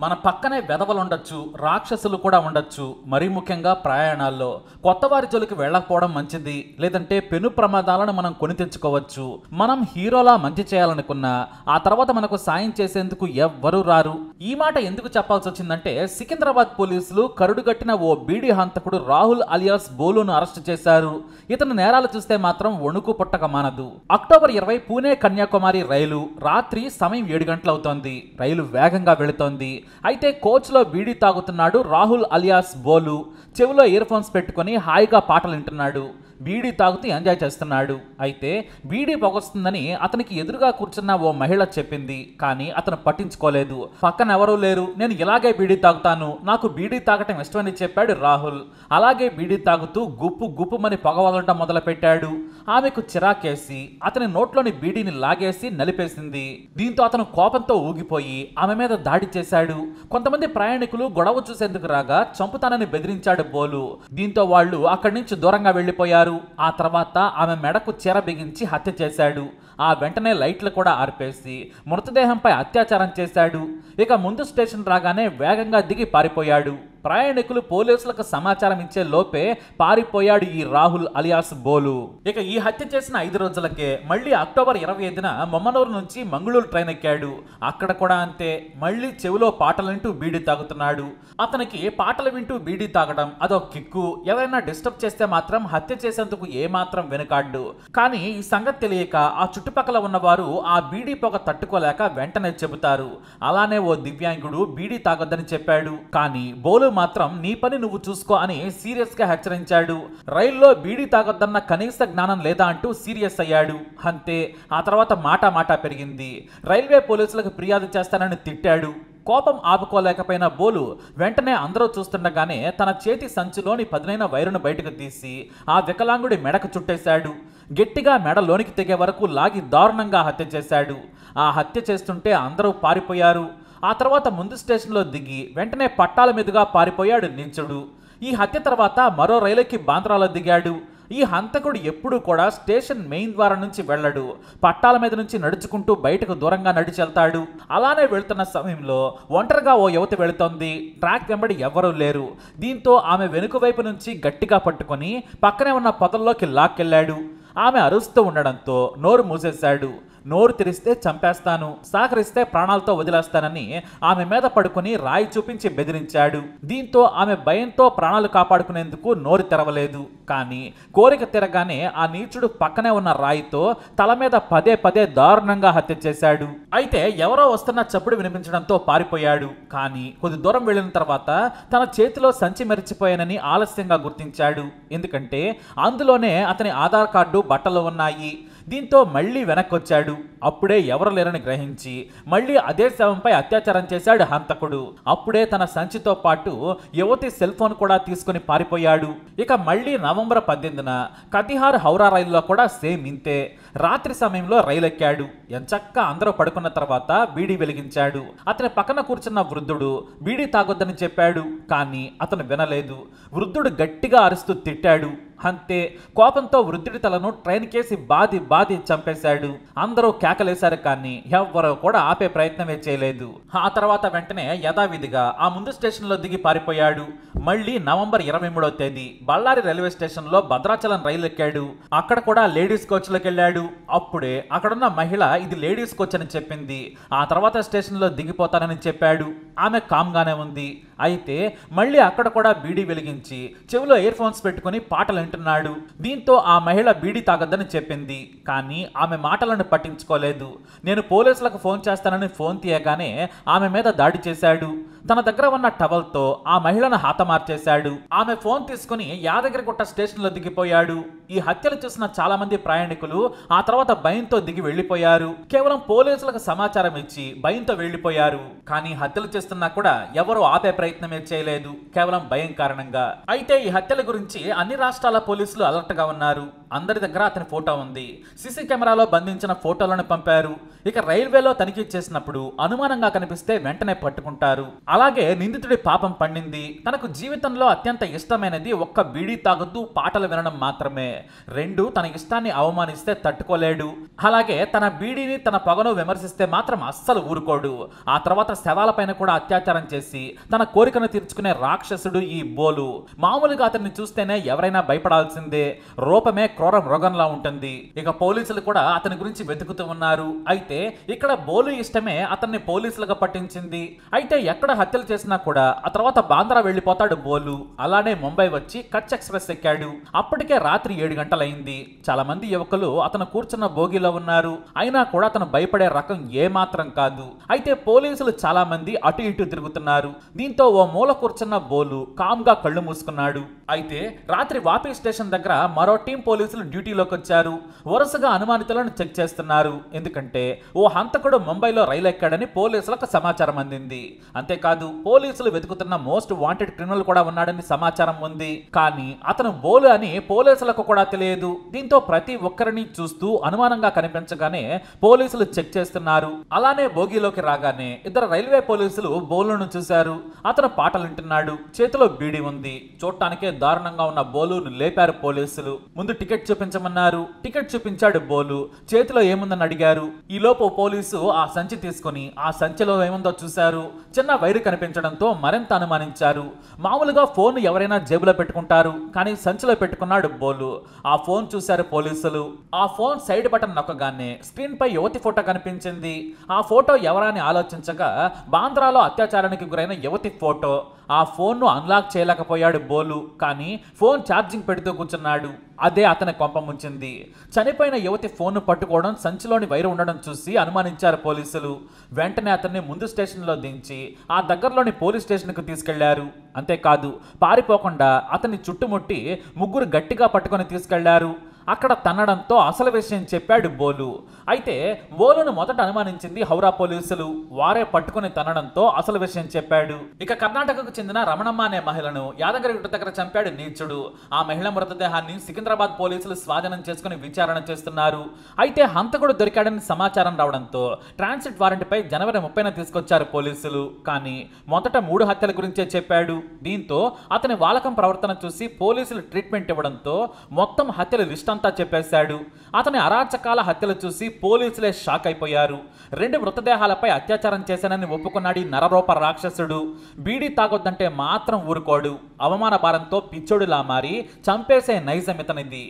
మన పక్కనే వెధవలుండొచ్చు, రాక్షసులు కూడా ఉండొచ్చు. మరీ ముఖ్యంగా ప్రయాణాల్లో కొత్త వారి జోలికి వెళ్ళకపోవడం మంచిది. లేదంటే పెను ప్రమాదాలను మనం కొని తెచ్చుకోవచ్చు. మనం హీరోలా మంచి చేయాలనుకున్నా ఆ తర్వాత మనకు సాయం చేసేందుకు ఎవ్వరూ రారు. ఈ మాట ఎందుకు చెప్పాల్సి వచ్చిందంటే, సికింద్రాబాద్ పోలీసులు కరుడుగట్టిన ఓ బీడీ హంతకుడు రాహుల్ అలియాస్ బోలును అరెస్టు చేశారు. ఇతని నేరాలు చూస్తే మాత్రం వణుకు పుట్టక మానదు. అక్టోబర్ 20 పూణే కన్యాకుమారి రైలు రాత్రి సమయం 7 గంటలవుతోంది. రైలు వేగంగా వెళుతోంది. అయితే కోచ్లో బీడీ తాగుతున్నాడు రాహుల్ అలియాస్ బోలు. చెవిలో ఇయర్ ఫోన్స్ పెట్టుకుని హాయిగా పాటలు వింటున్నాడు. బీడీ తాగుతూ ఎంజాయ్ చేస్తున్నాడు. అయితే బీడీ పొగొస్తుందని అతనికి ఎదురుగా కూర్చున్న ఓ మహిళ చెప్పింది. కానీ అతను పట్టించుకోలేదు. పక్కన ఎవరూ లేరు, నేను ఇలాగే బీడీ తాగుతాను, నాకు బీడీ తాగటం ఇష్టమని చెప్పాడు రాహుల్. అలాగే బీడీ తాగుతూ గుప్పు గుప్పుమని పొగ వదలటం మొదలుపెట్టాడు. ఆమెకు చిరాకేసి అతని నోట్లోని బీడీని లాగేసి నలిపేసింది. దీంతో అతను కోపంతో ఊగిపోయి ఆమె మీద దాడి చేశాడు. కొంతమంది ప్రయాణికులు గొడవ చూసేందుకు రాగా చంపుతానని బెదిరించాడు బోలు. దీంతో వాళ్ళు అక్కడి నుంచి దూరంగా వెళ్లిపోయారు. ఆ తర్వాత ఆమె మెడకు చీర బిగించి హత్య చేశాడు. ఆ వెంటనే లైట్లు కూడా ఆర్పేసి మృతదేహంపై అత్యాచారం చేశాడు. ఇక ముందు స్టేషన్ రాగానే వేగంగా దిగి పారిపోయాడు. ప్రయాణికులు పోలీసులకు సమాచారం ఇచ్చే లోపే పారిపోయాడు ఈ రాహుల్ అలియాస్ బోలు. ఇక ఈ హత్య చేసిన 5 రోజులకే మళ్ళీ అక్టోబర్ 25న మొమ్మనూరు నుంచి మంగళూరు ట్రైన్ ఎక్కాడు. అక్కడ కూడా అంతే, మళ్ళీ చెవిలో పాటలు వింటూ బీడీ తాగుతున్నాడు. అతనికి పాటలు వింటూ బీడీ తాగడం అదో కిక్కు. ఎవరైనా డిస్టర్బ్ చేస్తే మాత్రం హత్య చేసేందుకు ఏమాత్రం వెనుకాడ్డు. కానీ ఈ సంగతి తెలియక ఆ చుట్టుపక్కల ఉన్నవారు ఆ బీడీ పొగ తట్టుకోలేక వెంటనే చెబుతారు. అలానే ఓ దివ్యాంగుడు బీడీ తాగొద్దని చెప్పాడు. కానీ బోలు మాత్రం నీ పని నువ్వు చూసుకో అని సీరియస్ గా హెచ్చరించాడు. రైల్లో బీడీ తాగొద్దన్న కనీస జ్ఞానం లేదా అంటూ సీరియస్ అయ్యాడు. అంతే, ఆ తర్వాత మాట పెరిగింది. రైల్వే పోలీసులకు ఫిర్యాదు చేస్తానని తిట్టాడు. కోపం ఆపుకోలేకపోయిన బోలు వెంటనే అందరూ చూస్తుండగానే తన చేతి సంచిలోని పదునైన వైరును బయటకు తీసి ఆ వికలాంగుడి మెడకు చుట్టేశాడు. గట్టిగా మెడ లోనికి తెగే వరకు లాగి దారుణంగా హత్య చేశాడు. ఆ హత్య చేస్తుంటే అందరూ పారిపోయారు. ఆ తర్వాత ముందు స్టేషన్లో దిగి వెంటనే పట్టాల మీదుగా పారిపోయాడు నీచుడు. ఈ హత్య తర్వాత మరో రైలుకి బాంద్రాలో దిగాడు. ఈ హంతకుడు ఎప్పుడూ కూడా స్టేషన్ మెయిన్ ద్వారం నుంచి వెళ్ళడు. పట్టాల మీద నుంచి నడుచుకుంటూ బయటకు దూరంగా నడిచి వెళ్తాడు. అలానే వెళుతున్న సమయంలో ఒంటరిగా ఓ యువతి వెళుతోంది. ట్రాక్ వెంబడి ఎవ్వరూ లేరు. దీంతో ఆమె వెనుక వైపు నుంచి గట్టిగా పట్టుకొని పక్కనే ఉన్న పొదల్లోకి లాక్కెళ్ళాడు. ఆమె అరుస్తూ ఉండడంతో నోరు మూసేశాడు. నోరు తెరిస్తే చంపేస్తాను, సహకరిస్తే ప్రాణాలతో వదిలేస్తానని ఆమె మీద పడుకుని రాయి చూపించి బెదిరించాడు. దీంతో ఆమె భయంతో ప్రాణాలు కాపాడుకునేందుకు నోరు తెరవలేదు. కానీ కోరిక తిరగానే ఆ నీచుడు పక్కనే ఉన్న రాయితో తల మీద పదే దారుణంగా హత్య చేశాడు. అయితే ఎవరో వస్తున్న చప్పుడు వినిపించడంతో పారిపోయాడు. కానీ కొద్ది దూరం వెళ్ళిన తర్వాత తన చేతిలో సంచి మరిచిపోయానని ఆలస్యంగా గుర్తించాడు. ఎందుకంటే అందులోనే అతని ఆధార్ కార్డు, బట్టలు ఉన్నాయి. దీంతో మళ్ళీ వెనక్కొచ్చాడు. అప్పుడే ఎవరు లేరని గ్రహించి మళ్ళీ అదే శవంపై అత్యాచారం చేశాడు హంతకుడు. అప్పుడే తన సంచితో పాటు యువతి సెల్ ఫోన్ కూడా తీసుకుని పారిపోయాడు. ఇక మళ్ళీ నవంబర్ 18న కతిహార్ హౌరా రైల్లో కూడా సేమ్ ఇంతే. రాత్రి సమయంలో రైలు ఎక్కాడు. ఎంచక్కా అందరూ పడుకున్న తర్వాత బీడీ వెలిగించాడు. అతని పక్కన కూర్చున్న వృద్ధుడు బీడీ తాగొద్దని చెప్పాడు. కానీ అతను వినలేదు. వృద్ధుడు గట్టిగా అరుస్తూ తిట్టాడు. అంతే, కోపంతో వృద్ధుడి తలను ట్రైన్ కేసి బాది చంపేశాడు. అందరూ కేకలేశారు. కానీ ఎవ్వరూ కూడా ఆపే ప్రయత్నమే చేయలేదు. ఆ తర్వాత వెంటనే యథావిధిగా ఆ ముందు స్టేషన్లో దిగి పారిపోయాడు. మళ్ళీ నవంబర్ 23వ తేదీ బళ్ళారి రైల్వే స్టేషన్లో భద్రాచలం రైలు ఎక్కాడు. అక్కడ కూడా లేడీస్ కోచ్లోకి వెళ్ళాడు. అప్పుడే అక్కడున్న మహిళ ఇది లేడీస్ కోచ్ అని చెప్పింది. ఆ తర్వాత స్టేషన్లో దిగిపోతానని చెప్పాడు. ఆమె కామ్గానే ఉంది. అయితే మళ్ళీ అక్కడ కూడా బీడీ వెలిగించి చెవిలో ఇయర్ ఫోన్స్ పెట్టుకుని పాటలు వింటున్నాడు. దీంతో ఆ మహిళ బీడీ తాగొద్దని చెప్పింది. కానీ ఆమె మాటలను పట్టించుకోలేదు. నేను పోలీసులకు ఫోన్ చేస్తానని ఫోన్ తీయగానే ఆమె మీద దాడి చేశాడు. తన దగ్గర ఉన్న టవల్తో ఆ మహిళను హతమార్చేశాడు. ఆమె ఫోన్ తీసుకుని యాదగిరిగుట్ట స్టేషన్లో దిగిపోయాడు. ఈ హత్యలు చూసిన చాలా మంది ప్రయాణికులు ఆ తర్వాత భయంతో దిగి వెళ్లిపోయారు. కేవలం పోలీసులకు సమాచారం ఇచ్చి భయంతో వెళ్లిపోయారు. కానీ హత్యలు చేస్తున్నా కూడా ఎవరూ ఆపే ప్రయత్నమే చేయలేదు, కేవలం భయం కారణంగా. అయితే ఈ హత్యల గురించి అన్ని రాష్ట్రాల చీరాల పోలీసులు అలర్ట్ గా ఉన్నారు. అందరి దగ్గర అతని ఫోటో ఉంది. సీసీ కెమెరాలో బంధించిన ఫోటోలను పంపారు. ఇక రైల్వేలో తనిఖీ చేసినప్పుడు అనుమానంగా కనిపిస్తే వెంటనే పట్టుకుంటారు. అలాగే నిందితుడి పాపం పండింది. తనకు జీవితంలో అత్యంత ఇష్టమైనది ఒక్క బీడీ తాగుతూ పాటలు వినడం మాత్రమే. రెండు, తన ఇష్టాన్ని అవమానిస్తే తట్టుకోలేడు. అలాగే తన బీడీని తన పొగను విమర్శిస్తే మాత్రం అస్సలు ఊరుకోడు. ఆ తర్వాత శవాలపైన కూడా అత్యాచారం చేసి తన కోరికను తీర్చుకునే రాక్షసుడు ఈ బోలు. మామూలుగా అతన్ని చూస్తేనే ఎవరైనా భయపడాల్సిందే. రూపమే క్రూర మృగంలా ఉంటుంది. ఇక పోలీసులు కూడా అతని గురించి వెతుకుతూ ఉన్నారు. అయితే ఇక్కడ బోలు ఇష్టమే అతన్ని పోలీసులుగా పట్టించింది. అయితే ఎక్కడ హత్యలు చేసినా కూడా ఆ తర్వాత బాంద్రా వెళ్లిపోతాడు బోలు. అలానే ముంబై వచ్చి కచ్ ఎక్స్ప్రెస్ ఎక్కాడు. అప్పటికే రాత్రి 7 గంటలైంది. చాలా మంది యువకులు అతను కూర్చున్న బోగిలో ఉన్నారు. అయినా కూడా అతను భయపడే రకం ఏమాత్రం కాదు. అయితే పోలీసులు చాలా మంది అటు ఇటు తిరుగుతున్నారు. దీంతో ఓ మూల కూర్చున్న బోలు కామ్ గా కళ్ళు మూసుకున్నాడు. అయితే రాత్రి వాపీ స్టేషన్ దగ్గర మరో టీం పోలీసులు డ్యూటీలోకి వచ్చారు. వరుసగా అనుమానితులను చెక్ చేస్తున్నారు. ఎందుకంటే ఓ హంతకుడు ముంబైలో రైలు ఎక్కాడని పోలీసులకు సమాచారం అందింది. అంతేకాదు పోలీసులు వెతుకుతున్న మోస్ట్ వాంటెడ్ క్రిమినల్ కూడా ఉన్నాడని సమాచారం ఉంది. కానీ అతను బోలు అని పోలీసులకు కూడా తెలియదు. దీంతో ప్రతి ఒక్కరిని చూస్తూ అనుమానంగా కనిపించగానే పోలీసులు చెక్ చేస్తున్నారు. అలానే బోగిలోకి రాగానే ఇద్దరు రైల్వే పోలీసులు బోలును చూశారు. అతను పాటలు వింటున్నాడు. చేతిలో బీడీ ఉంది. చూడటానికే దారుణంగా ఉన్న బోలును లేపారు పోలీసులు. ముందు టికెట్ చూపించమన్నారు. టికెట్ చూపించాడు బోలు. చేతిలో ఏముందని అడిగారు. ఈలోపు పోలీసు ఆ సంచి తీసుకుని ఆ సంచిలో ఏముందో చూశారు. చిన్న వైరు కనిపించడంతో మరింత అనుమానించారు. మామూలుగా ఫోన్ ఎవరైనా జేబులో పెట్టుకుంటారు, కానీ సంచిలో పెట్టుకున్నాడు బోలు. ఆ ఫోన్ చూశారు పోలీసులు. ఆ ఫోన్ సైడ్ బటన్ నొక్కగానే స్క్రీన్ పై యువతి ఫోటో కనిపించింది. ఆ ఫోటో ఎవరని ఆలోచించగా బాంద్రాలో అత్యాచారానికి గురైన యువతి ఫోటో. ఆ ఫోన్ను అన్లాక్ చేయలేకపోయాడు బోలు. కానీ ఫోన్ ఛార్జింగ్ పెడుతూ కూర్చున్నాడు. అదే అతని కొంప ముంచింది. చనిపోయిన యువతి ఫోన్ను పట్టుకోవడం, సంచిలోని వైరు ఉండడం చూసి అనుమానించారు పోలీసులు. వెంటనే అతన్ని ముందు స్టేషన్లో దించి ఆ దగ్గరలోని పోలీస్ స్టేషన్కు తీసుకెళ్లారు. అంతేకాదు పారిపోకుండా అతన్ని చుట్టుముట్టి ముగ్గురు గట్టిగా పట్టుకొని తీసుకెళ్లారు. అక్కడ తన్నడంతో అసలు విషయం చెప్పాడు బోలు. అయితే బోలును మొదట అనుమానించింది హౌరా పోలీసులు. వారే పట్టుకుని తన్నడంతో అసలు విషయం చెప్పాడు. ఇక కర్ణాటకకు చెందిన రమణమ్మ అనే మహిళను యాదగిరిగుట్ట దగ్గర చంపాడు నీచుడు. ఆ మహిళ మృతదేహాన్ని సికింద్రాబాద్ పోలీసులు స్వాధీనం చేసుకుని విచారణ చేస్తున్నారు. అయితే హంతకుడు దొరికాడని సమాచారం రావడంతో ట్రాన్సిట్ వారెంట్ పై జనవరి 30న తీసుకొచ్చారు పోలీసులు. కానీ మొదట 3 హత్యల గురించే చెప్పాడు. దీంతో అతని వాలకం ప్రవర్తన చూసి పోలీసులు ట్రీట్మెంట్ ఇవ్వడంతో మొత్తం హత్యల లిస్ట్ అంతా చెప్పేశాడు. అతని అరాచకాల హత్యలు చూసి పోలీసులే షాక్ అయిపోయారు. 2 మృతదేహాలపై అత్యాచారం చేశానని ఒప్పుకున్నాడు ఈ నరరూప రాక్షసుడు. బీడీ తాగొద్దంటే మాత్రం ఊరుకోడు. అవమాన భారంతో పిచ్చోడులా మారి చంపేసే నైజం ఇతనిది.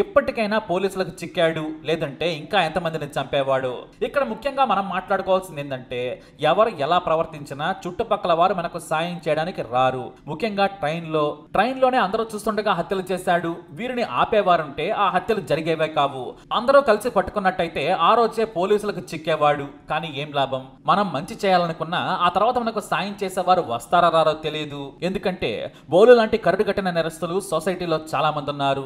ఇప్పటికైనా పోలీసులకు చిక్కాడు, లేదంటే ఇంకా ఎంతమందిని చంపేవాడు. ఇక్కడ ముఖ్యంగా మనం మాట్లాడుకోవాల్సింది ఏంటంటే ఎవరు ఎలా ప్రవర్తించినా చుట్టుపక్కల వారు మనకు సాయం చేయడానికి రారు. ముఖ్యంగా ట్రైన్లోనే అందరూ చూస్తుండగా హత్యలు చేశాడు. వీరిని ఆపేవారుంటే ఆ హత్యలు జరిగేవే కావు. అందరూ కలిసి పట్టుకున్నట్టయితే ఆ రోజే పోలీసులకు చిక్కేవాడు. కానీ ఏం లాభం? మనం మంచి చేయాలనుకున్నా ఆ తర్వాత మనకు సాయం చేసేవారు వస్తారా రారో తెలియదు. ఎందుకంటే బోలు లాంటి కరడు కట్టిన నేరస్తులు సొసైటీలో చాలా మంది ఉన్నారు.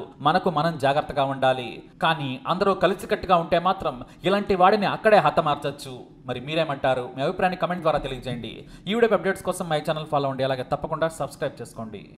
మనం జాగ్రత్తగా ఉండాలి. కానీ అందరూ కలిసికట్టుగా ఉంటే మాత్రం ఇలాంటి వాడిని అక్కడే హతమార్చొచ్చు. మరి మీరేమంటారు? మీ అభిప్రాయాన్ని కమెంట్ ద్వారా తెలియజేయండి. ఈ వీడియో అప్డేట్స్ కోసం మై ఛానల్ ఫాలో అవ్వండి. అలాగే తప్పకుండా సబ్స్క్రైబ్ చేసుకోండి.